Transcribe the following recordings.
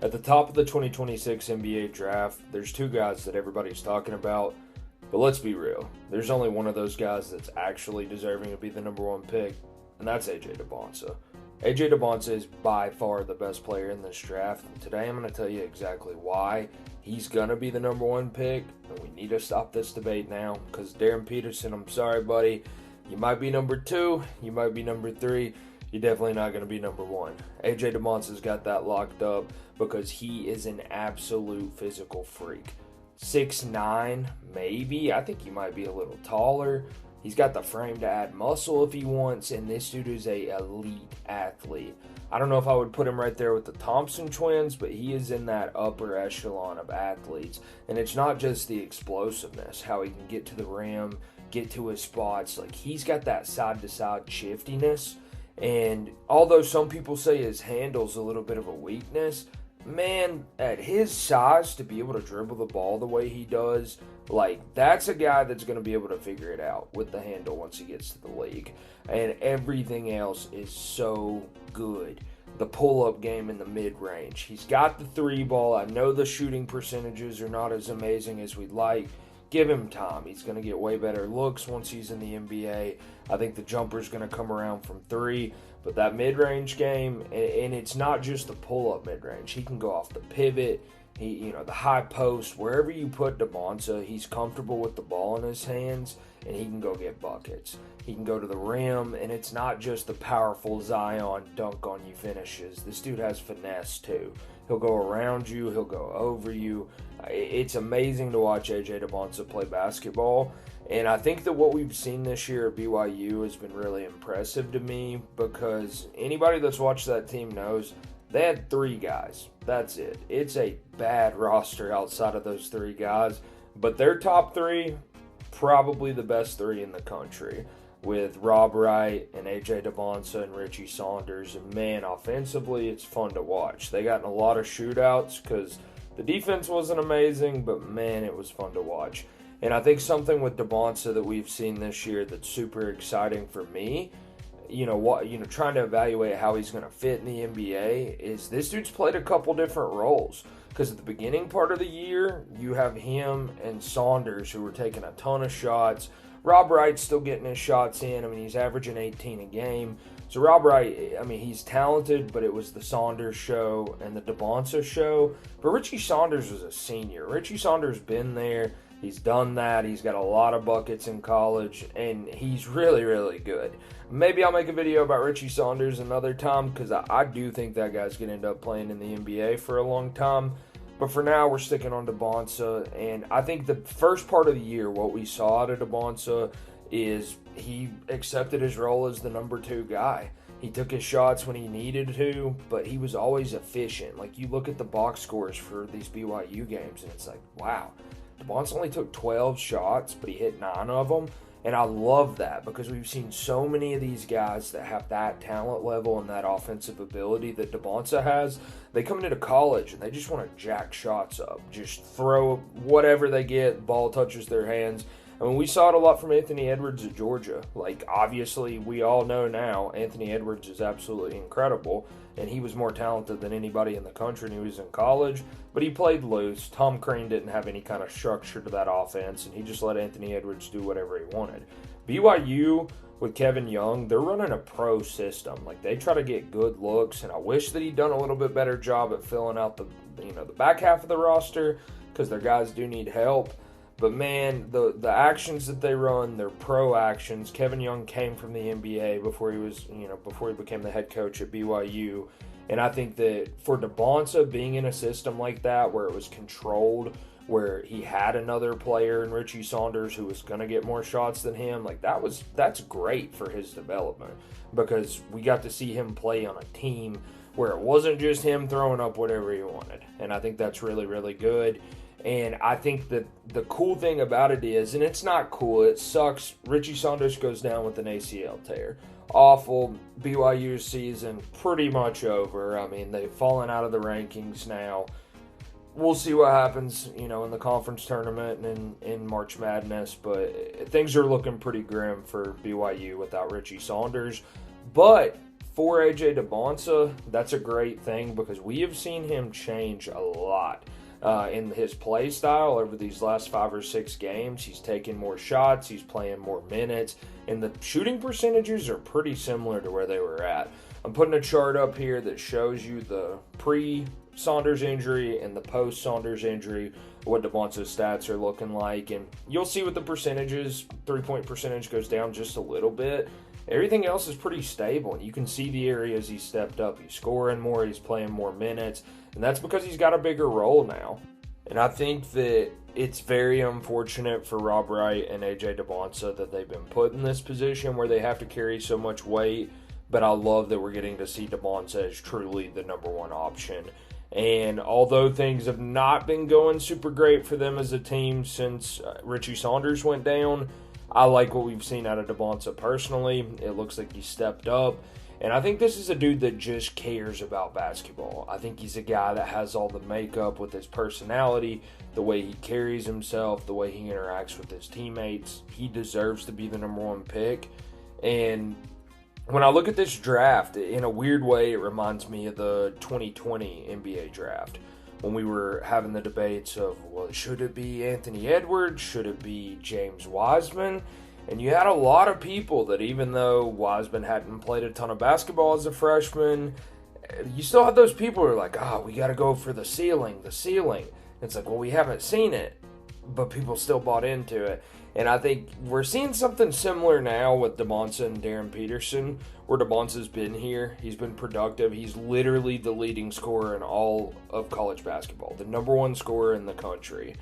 At the top of the 2026 NBA draft, there's two guys that everybody's talking about, but let's be real. There's only one of those guys that's actually deserving to be the number one pick, and that's AJ Dybantsa. AJ Dybantsa is by far the best player in this draft, and today I'm going to tell you exactly why he's going to be the number one pick, and we need to stop this debate now, because Darren Peterson, I'm sorry, buddy, you might be number two, you might be number three, you're definitely not going to be number one. AJ Dybantsa's got that locked up because he is an absolute physical freak. 6'9", maybe. I think he might be a little taller. He's got the frame to add muscle if he wants, and this dude is a elite athlete. I don't know if I would put him right there with the Thompson twins, but he is in that upper echelon of athletes. And it's not just the explosiveness, how he can get to the rim, get to his spots. Like, he's got that side-to-side shiftiness. And although some people say his handle's a little bit of a weakness, man, at his size, to be able to dribble the ball the way he does, like, that's a guy that's going to be able to figure it out with the handle once he gets to the league. And everything else is so good. The pull-up game in the mid-range. He's got the three ball. I know the shooting percentages are not as amazing as we'd like. Give him time. He's going to get way better looks once he's in the NBA. I think the jumper's going to come around from three. But that mid-range game, and it's not just the pull-up mid-range. He can go off the pivot, the high post. Wherever you put Dybantsa, he's comfortable with the ball in his hands, and he can go get buckets. He can go to the rim, and it's not just the powerful Zion dunk-on-you finishes. This dude has finesse, too. He'll go around you. He'll go over you. It's amazing to watch AJ Dybantsa play basketball. And I think that what we've seen this year at BYU has been really impressive to me because anybody that's watched that team knows they had three guys. That's it. It's a bad roster outside of those three guys. But their top three, probably the best three in the country, with Rob Wright and AJ Dybantsa and Richie Saunders. And man, offensively, it's fun to watch. They got in a lot of shootouts because the defense wasn't amazing, but man, it was fun to watch. And I think something with Dybantsa that we've seen this year that's super exciting for me, trying to evaluate how he's going to fit in the NBA, is this dude's played a couple different roles. Because at the beginning part of the year, you have him and Saunders who were taking a ton of shots. Rob Wright's still getting his shots in. I mean, he's averaging 18 a game. So Rob Wright, I mean, he's talented, but it was the Saunders show and the Dybantsa show. But Richie Saunders was a senior. Richie Saunders been there. He's done that. He's got a lot of buckets in college, and he's really, really good. Maybe I'll make a video about Richie Saunders another time because I do think that guy's going to end up playing in the NBA for a long time. But for now, we're sticking on Dybantsa, and I think the first part of the year, what we saw out of Dybantsa is he accepted his role as the number two guy. He took his shots when he needed to, but he was always efficient. Like, you look at the box scores for these BYU games, and it's like, wow. Dybantsa only took 12 shots, but he hit 9 of them. And I love that because we've seen so many of these guys that have that talent level and that offensive ability that Dybantsa has. They come into college and they just want to jack shots up. Just throw whatever they get, ball touches their hands. I mean, we saw it a lot from Anthony Edwards at Georgia. Like, obviously, we all know now Anthony Edwards is absolutely incredible, and he was more talented than anybody in the country when he was in college, but he played loose. Tom Crean didn't have any kind of structure to that offense, and he just let Anthony Edwards do whatever he wanted. BYU, with Kevin Young, they're running a pro system. Like, they try to get good looks, and I wish that he'd done a little bit better job at filling out the back half of the roster because their guys do need help. But man, the actions that they run, they're pro actions. Kevin Young came from the NBA before he became the head coach at BYU. And I think that for Dybantsa being in a system like that where it was controlled, where he had another player in Richie Saunders who was going to get more shots than him, like that's great for his development because we got to see him play on a team where it wasn't just him throwing up whatever he wanted. And I think that's really, really good. And I think that the cool thing about it is, and it's not cool, it sucks, Richie Saunders goes down with an ACL tear. Awful. BYU season pretty much over. I mean, they've fallen out of the rankings now. We'll see what happens, in the conference tournament and in March Madness, but things are looking pretty grim for BYU without Richie Saunders. But for AJ Dybantsa, that's a great thing because we have seen him change a lot in his play style over these last 5 or 6 games. He's taking more shots, he's playing more minutes, and the shooting percentages are pretty similar to where they were at. I'm putting a chart up here that shows you the pre-Saunders injury and the post-Saunders injury, what Dybantsa's stats are looking like, and you'll see with the percentages, 3-point percentage goes down just a little bit. Everything else is pretty stable, and you can see the areas he stepped up. He's scoring more, he's playing more minutes, and that's because he's got a bigger role now. And I think that it's very unfortunate for Rob Wright and AJ Dybantsa that they've been put in this position where they have to carry so much weight, but I love that we're getting to see Dybantsa as truly the number one option. And although things have not been going super great for them as a team since Richie Saunders went down, I like what we've seen out of Dybantsa personally. It looks like he stepped up. And I think this is a dude that just cares about basketball. I think he's a guy that has all the makeup with his personality, the way he carries himself, the way he interacts with his teammates. He deserves to be the number one pick. And when I look at this draft, in a weird way, it reminds me of the 2020 NBA draft. When we were having the debates of, well, should it be Anthony Edwards? Should it be James Wiseman? And you had a lot of people that even though Wiseman hadn't played a ton of basketball as a freshman, you still had those people who are like, we got to go for the ceiling. It's like, well, we haven't seen it, but people still bought into it. And I think we're seeing something similar now with Dybantsa and Darren Peterson, where Dybantsa's been here. He's been productive. He's literally the leading scorer in all of college basketball, the number one scorer in the country.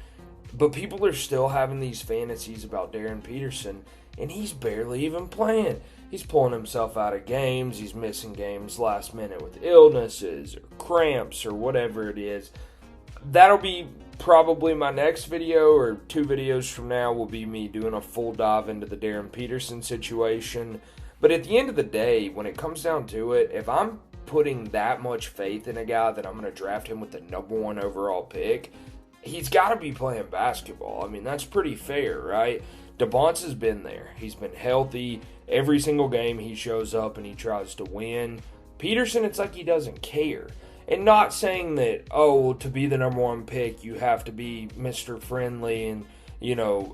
But people are still having these fantasies about Darren Peterson, and he's barely even playing. He's pulling himself out of games. He's missing games last minute with illnesses or cramps or whatever it is. That'll be probably my next video, or 2 videos from now will be me doing a full dive into the Darren Peterson situation. But at the end of the day, when it comes down to it, if I'm putting that much faith in a guy that I'm going to draft him with the number 1 overall pick, he's got to be playing basketball. I mean, that's pretty fair, right? Dybantsa's been there. He's been healthy. Every single game he shows up and he tries to win. Peterson, it's like he doesn't care. And not saying that, to be the number 1 pick, you have to be Mr. Friendly and,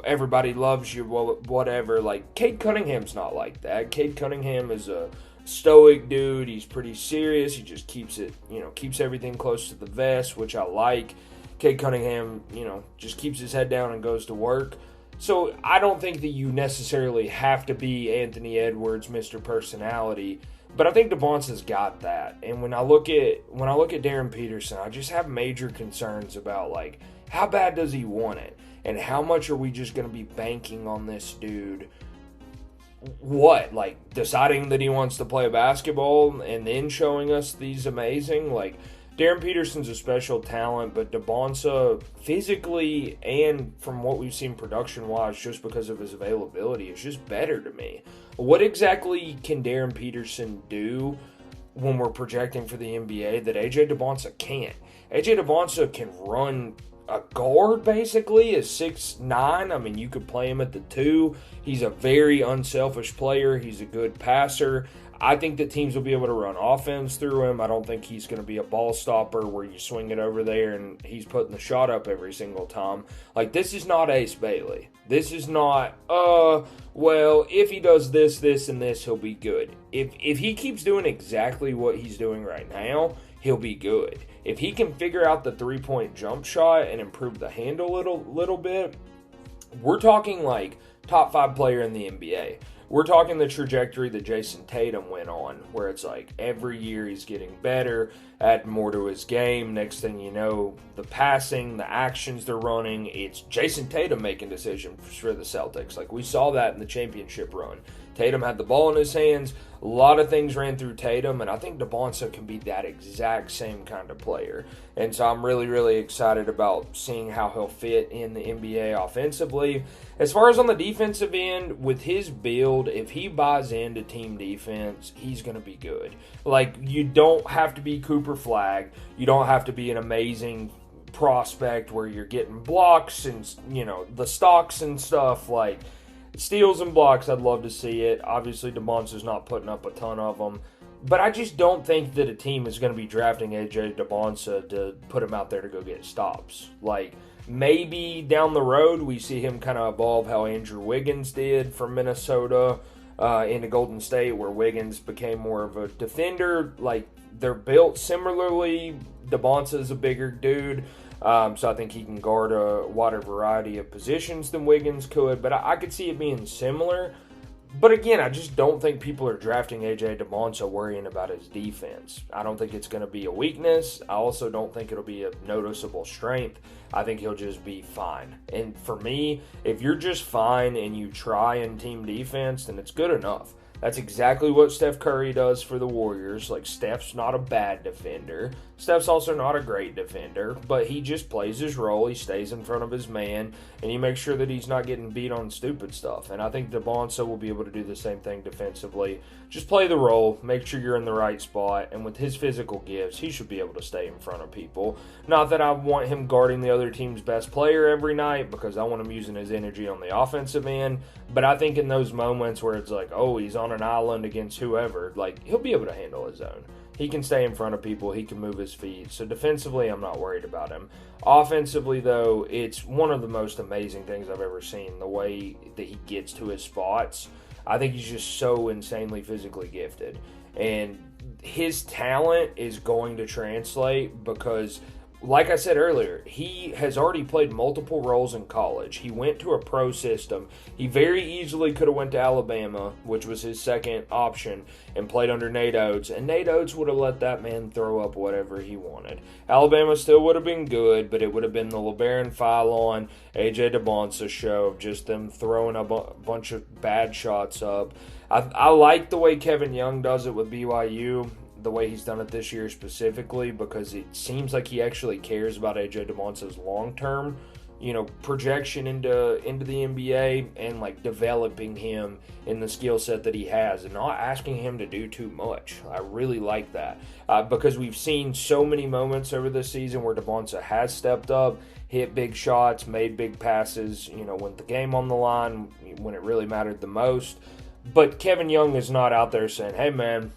everybody loves you, well, whatever. Like, Cade Cunningham's not like that. Cade Cunningham is a stoic dude. He's pretty serious. He just keeps it, keeps everything close to the vest, which I like. Cade Cunningham, just keeps his head down and goes to work. So I don't think that you necessarily have to be Anthony Edwards, Mr. Personality, but I think Dybantsa's got that. And when I look at Darren Peterson, I just have major concerns about, like, how bad does he want it? And how much are we just going to be banking on this dude? What? Like, deciding that he wants to play basketball and then showing us these amazing, like, Darren Peterson's a special talent, but Dybantsa physically and from what we've seen production-wise, just because of his availability, is just better to me. What exactly can Darren Peterson do when we're projecting for the NBA that AJ Dybantsa can't? AJ Dybantsa can run a guard, basically, is 6'9". I mean, you could play him at the 2. He's a very unselfish player. He's a good passer. I think that teams will be able to run offense through him. I don't think he's going to be a ball stopper where you swing it over there and he's putting the shot up every single time. Like, this is not Ace Bailey. This is not, if he does this, this, and this, he'll be good. If he keeps doing exactly what he's doing right now, he'll be good. If he can figure out the 3-point jump shot and improve the handle a little bit, we're talking like top 5 player in the NBA. We're talking the trajectory that Jason Tatum went on, where it's like every year he's getting better, add more to his game. Next thing you know, the passing, the actions they're running, it's Jason Tatum making decisions for the Celtics. Like, we saw that in the championship run. Tatum had the ball in his hands. A lot of things ran through Tatum, and I think Dybantsa can be that exact same kind of player. And so I'm really, really excited about seeing how he'll fit in the NBA offensively. As far as on the defensive end, with his build, if he buys into team defense, he's going to be good. Like, you don't have to be Cooper Flagg. You don't have to be an amazing prospect where you're getting blocks and, the stocks and stuff. Like, steals and blocks, I'd love to see it. Obviously, Dybantsa's not putting up a ton of them. But I just don't think that a team is going to be drafting AJ Dybantsa to put him out there to go get stops. Like, maybe down the road we see him kind of evolve how Andrew Wiggins did from Minnesota into Golden State, where Wiggins became more of a defender. Like, they're built similarly. Dybantsa is a bigger dude, so I think he can guard a wider variety of positions than Wiggins could. But I could see it being similar. But again, I just don't think people are drafting AJ Dybantsa worrying about his defense. I don't think it's going to be a weakness. I also don't think it'll be a noticeable strength. I think he'll just be fine. And for me, if you're just fine and you try in team defense, then it's good enough. That's exactly what Steph Curry does for the Warriors. Like, Steph's not a bad defender. Steph's also not a great defender, but he just plays his role. He stays in front of his man, and he makes sure that he's not getting beat on stupid stuff. And I think Dybantsa will be able to do the same thing defensively. Just play the role, make sure you're in the right spot, and with his physical gifts, he should be able to stay in front of people. Not that I want him guarding the other team's best player every night, because I want him using his energy on the offensive end, but I think in those moments where it's like, oh, he's on an island against whoever, like, he'll be able to handle his own. He can stay in front of people. He can move his feet. So defensively, I'm not worried about him. Offensively, though, it's one of the most amazing things I've ever seen, the way that he gets to his spots. I think he's just so insanely physically gifted. And his talent is going to translate because, like I said earlier, he has already played multiple roles in college. He went to a pro system. He very easily could have went to Alabama, which was his second option, and played under Nate Oates. And Nate Oates would have let that man throw up whatever he wanted. Alabama still would have been good, but it would have been the LeBaron Philon, AJ Dybantsa show of just them throwing a bunch of bad shots up. I like the way Kevin Young does it with BYU. The way he's done it this year specifically, because it seems like he actually cares about AJ Dybantsa's long-term, projection into the NBA and like developing him in the skill set that he has and not asking him to do too much. I really like that because we've seen so many moments over this season where Dybantsa has stepped up, hit big shots, made big passes, when the game on the line, when it really mattered the most. But Kevin Young is not out there saying, hey man,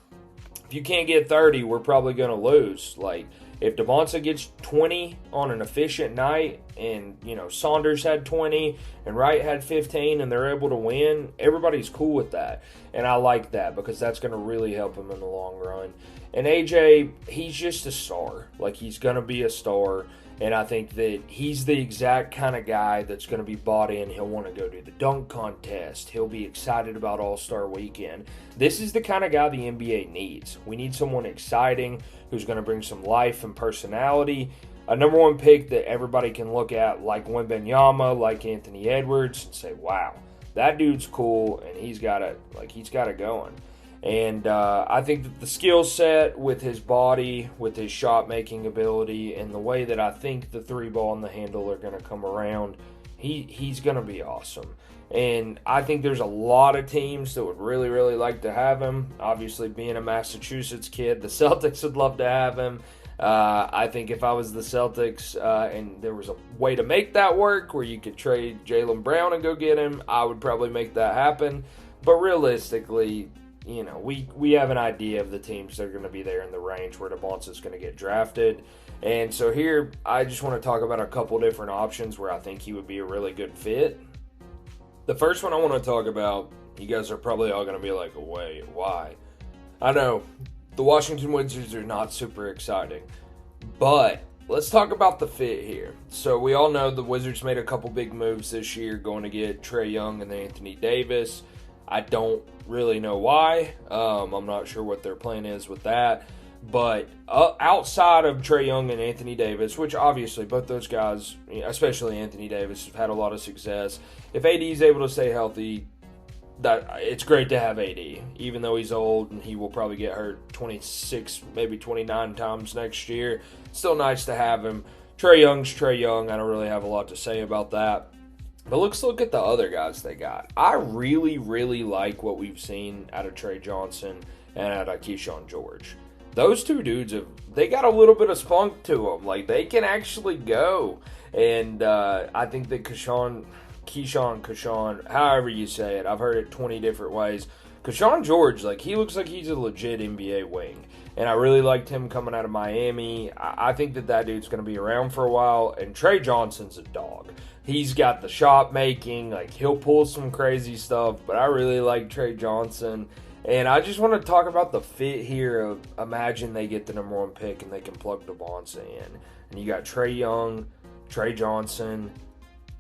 if you can't get 30, we're probably going to lose. Like, if Dybantsa gets 20 on an efficient night and, Saunders had 20 and Wright had 15 and they're able to win, everybody's cool with that. And I like that because that's going to really help him in the long run. And AJ, he's just a star. Like, he's going to be a star. And I think that he's the exact kind of guy that's going to be bought in. He'll want to go do the dunk contest. He'll be excited about All-Star Weekend. This is the kind of guy the NBA needs. We need someone exciting who's going to bring some life and personality. A number one pick that everybody can look at, like Wembanyama, like Anthony Edwards, and say, wow, that dude's cool, and he's got it going. And I think that the skill set with his body, with his shot-making ability, and the way that I think the three ball and the handle are going to come around, he's going to be awesome. And I think there's a lot of teams that would really, really like to have him. Obviously, being a Massachusetts kid, the Celtics would love to have him. I think if I was the Celtics and there was a way to make that work where you could trade Jaylen Brown and go get him, I would probably make that happen. But realistically, we have an idea of the teams that are going to be there in the range where Dybantsa is going to get drafted. And so here, I just want to talk about a couple different options where I think he would be a really good fit. The first one I want to talk about, you guys are probably all going to be like, wait, why? I know, the Washington Wizards are not super exciting, but let's talk about the fit here. So we all know the Wizards made a couple big moves this year going to get Trae Young and Anthony Davis. I don't really know why. I'm not sure what their plan is with that. But outside of Trae Young and Anthony Davis, which obviously both those guys, especially Anthony Davis, have had a lot of success. If AD is able to stay healthy, that it's great to have AD, even though he's old and he will probably get hurt 26, maybe 29 times next year. It's still nice to have him. Trae Young's Trae Young. I don't really have a lot to say about that. But let's look at the other guys they got. I really, really like what we've seen out of Trey Johnson and out of Keyshawn George. Those two dudes, they got a little bit of spunk to them. Like, they can actually go. And I think that Keyshawn, however you say it, I've heard it 20 different ways. Keyshawn George, like, he looks like he's a legit NBA wing. And I really liked him coming out of Miami. I think that dude's going to be around for a while. And Trey Johnson's a dog. He's got the shot making. Like, he'll pull some crazy stuff. But I really like Trey Johnson. And I just want to talk about the fit here of, imagine they get the number 1 pick and they can plug Dybantsa in. And you got Trae Young, Trey Johnson,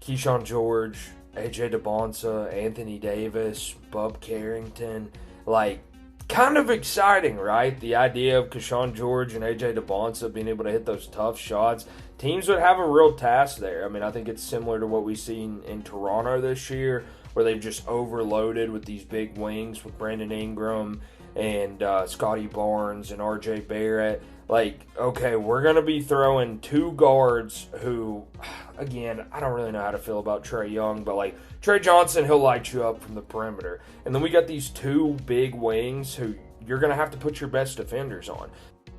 Keyshawn George, AJ Dybantsa, Anthony Davis, Bub Carrington. Like, kind of exciting, right? The idea of Keyshawn George and AJ Dybantsa being able to hit those tough shots. Teams would have a real task there. I mean, I think it's similar to what we've seen in Toronto this year, where they've just overloaded with these big wings with Brandon Ingram and Scotty Barnes and RJ Barrett. Like, okay, we're going to be throwing 2 guards who, again, I don't really know how to feel about Trae Young, but like Trey Johnson, he'll light you up from the perimeter. And then we got these 2 big wings who you're going to have to put your best defenders on.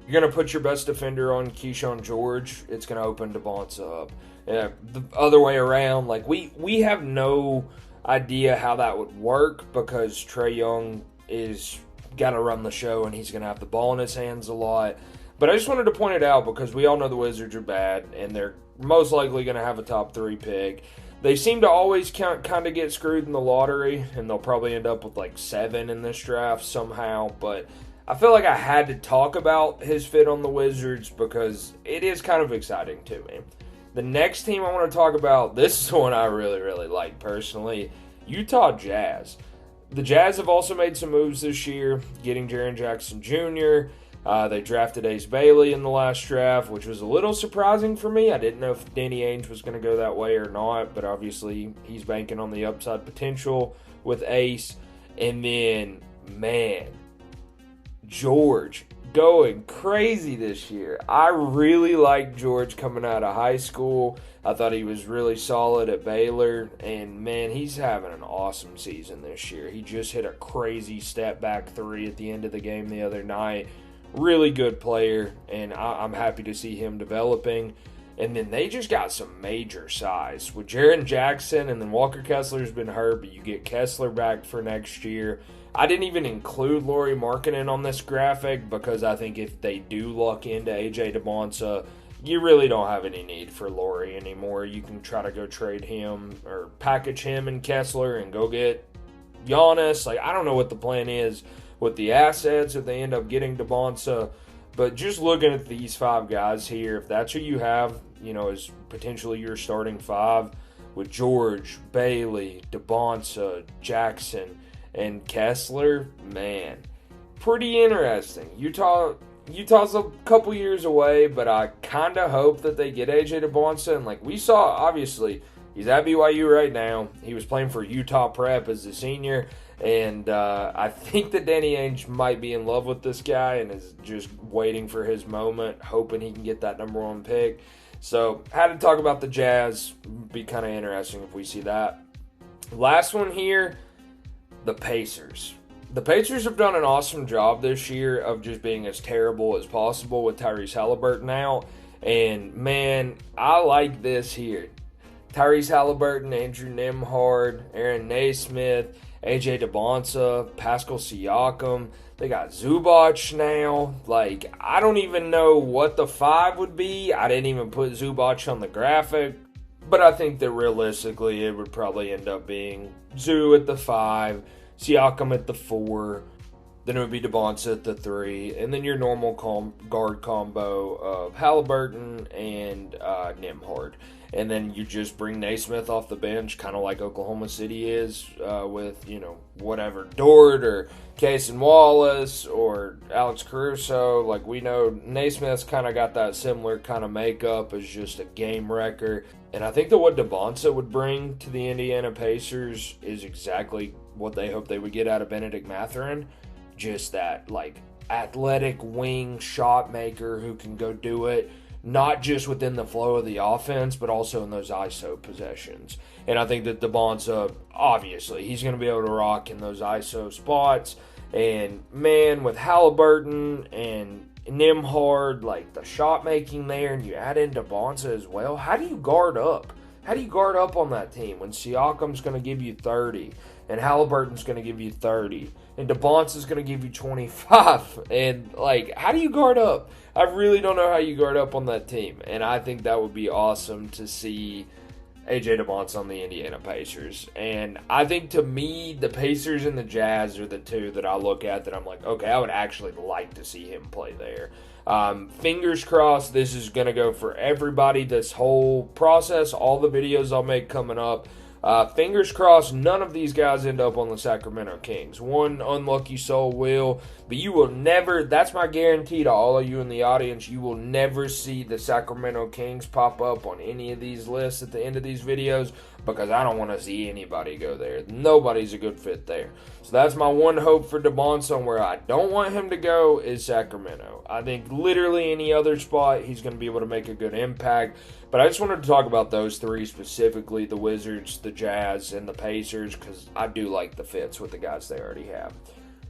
You're going to put your best defender on Keyshawn George, it's going to open Dybantsa up. The other way around, like we have no idea how that would work because Trae Young is got to run the show and he's going to have the ball in his hands a lot. But I just wanted to point it out because we all know the Wizards are bad and they're most likely going to have a top 3 pick. They seem to always kind of get screwed in the lottery, and they'll probably end up with like 7 in this draft somehow. But I feel like I had to talk about his fit on the Wizards because it is kind of exciting to me. The next team I want to talk about, this is one I really, really like personally, Utah Jazz. The Jazz have also made some moves this year, getting Jaren Jackson Jr., they drafted Ace Bailey in the last draft, which was a little surprising for me. I didn't know if Danny Ainge was going to go that way or not, but obviously he's banking on the upside potential with Ace. And then, man, George going crazy this year. I really liked George coming out of high school. I thought he was really solid at Baylor, and man, he's having an awesome season this year. He just hit a crazy step back 3 at the end of the game the other night. Really good player, and I'm happy to see him developing. And then they just got some major size. With Jaren Jackson, and then Walker Kessler's been hurt, but you get Kessler back for next year. I didn't even include Lauri Markkanen on this graphic because I think if they do luck into AJ Dybantsa, you really don't have any need for Lauri anymore. You can try to go trade him or package him and Kessler and go get Giannis. Like, I don't know what the plan is with the assets if they end up getting Dybantsa. But just looking at these 5 guys here, if that's who you have, you know, as potentially your starting 5 with George, Bailey, Dybantsa, Jackson, and Kessler, man, pretty interesting. Utah's a couple years away, but I kind of hope that they get AJ Dybantsa. And like we saw, obviously, he's at BYU right now. He was playing for Utah Prep as a senior. And I think that Danny Ainge might be in love with this guy and is just waiting for his moment, hoping he can get that number 1 pick. So, had to talk about the Jazz. Be kind of interesting if we see that. Last one here, the Pacers. The Pacers have done an awesome job this year of just being as terrible as possible with Tyrese Halliburton out. And, man, I like this here. Tyrese Halliburton, Andrew Nembhard, Aaron Naismith, AJ Dybantsa, Pascal Siakam. They got Zubac now. Like, I don't even know what the 5 would be. I didn't even put Zubac on the graphic. But I think that realistically it would probably end up being Zoo at the 5, Siakam at the 4, then it would be Dybantsa at the 3, and then your normal guard combo of Halliburton and Nembhard. And then you just bring Naismith off the bench, kind of like Oklahoma City is with, you know, whatever, Dort or Cason Wallace or Alex Caruso. Like, we know Naismith's kind of got that similar kind of makeup as just a game wrecker. And I think that what Dybantsa would bring to the Indiana Pacers is exactly what they hope they would get out of Benedict Mathurin. Just that, like, athletic wing shot maker who can go do it. Not just within the flow of the offense, but also in those ISO possessions. And I think that Dybantsa, obviously, he's going to be able to rock in those ISO spots. And, man, with Halliburton and Nembhard, like, the shot making there, and you add in Dybantsa as well, how do you guard up? How do you guard up on that team when Siakam's going to give you 30 and Halliburton's going to give you 30? and Dybantsa is going to give you 25. And, like, how do you guard up? I really don't know how you guard up on that team. And I think that would be awesome to see AJ Dybantsa on the Indiana Pacers. And I think, to me, the Pacers and the Jazz are the two that I look at that I'm like, okay, I would actually like to see him play there. Fingers crossed this is going to go for everybody, this whole process, all the videos I'll make coming up. Fingers crossed none of these guys end up on the Sacramento Kings. One unlucky soul will, but you will never, that's my guarantee to all of you in the audience, you will never see the Sacramento Kings pop up on any of these lists at the end of these videos, because I don't want to see anybody go there. Nobody's a good fit there. So that's my one hope for Dybantsa, where I don't want him to go is Sacramento. I think literally any other spot he's going to be able to make a good impact. But I just wanted to talk about those three specifically, the Wizards, the Jazz, and the Pacers, because I do like the fits with the guys they already have.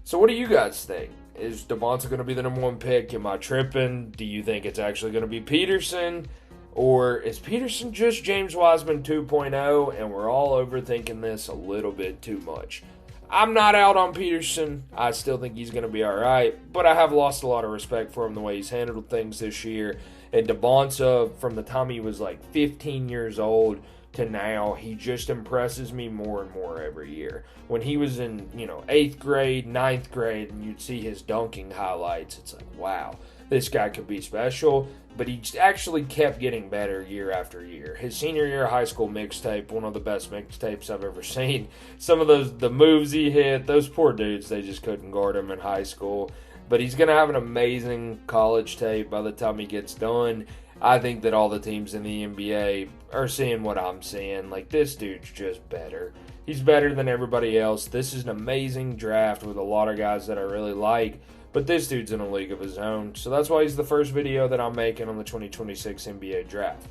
So what do you guys think? Is Dybantsa going to be the number one pick? Am I tripping? Do you think it's actually going to be Peterson? Or is Peterson just James Wiseman 2.0 and we're all overthinking this a little bit too much? I'm not out on Peterson. I still think he's going to be all right, but I have lost a lot of respect for him the way he's handled things this year. And Dybantsa, from the time he was like 15 years old to now, he just impresses me more and more every year. When he was in, 8th grade, 9th grade, and you'd see his dunking highlights, it's like, wow, this guy could be special. But he actually kept getting better year after year. His senior year of high school mixtape, one of the best mixtapes I've ever seen. Some of the moves he hit, those poor dudes, they just couldn't guard him in high school. But he's going to have an amazing college tape by the time he gets done. I think that all the teams in the NBA are seeing what I'm seeing. Like, this dude's just better. He's better than everybody else. This is an amazing draft with a lot of guys that I really like. But this dude's in a league of his own. So that's why he's the first video that I'm making on the 2026 NBA draft.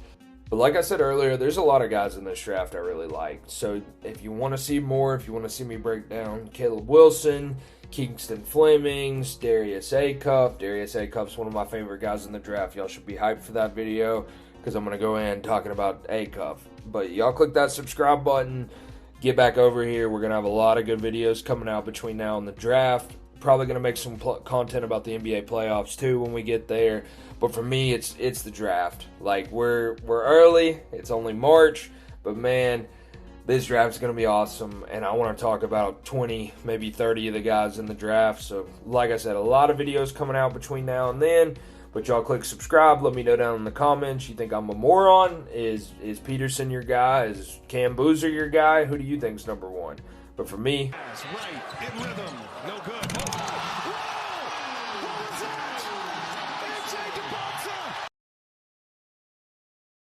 But like I said earlier, there's a lot of guys in this draft I really like. So if you want to see more, if you want to see me break down Caleb Wilson, Kingston Flemings, Darius Acuff. Darius Acuff's one of my favorite guys in the draft. Y'all should be hyped for that video because I'm going to go in talking about Acuff. But y'all click that subscribe button. Get back over here. We're going to have a lot of good videos coming out between now and the draft. Probably going to make some content about the NBA playoffs too when we get there. But for me, it's the draft. Like, we're early. It's only March. But man, this draft is going to be awesome. And I want to talk about 20, maybe 30 of the guys in the draft. So like I said, a lot of videos coming out between now and then. But y'all click subscribe. Let me know down in the comments. You think I'm a moron? Is Peterson your guy? Is Cam Boozer your guy? Who do you think's number one? But for me, right in rhythm. No good.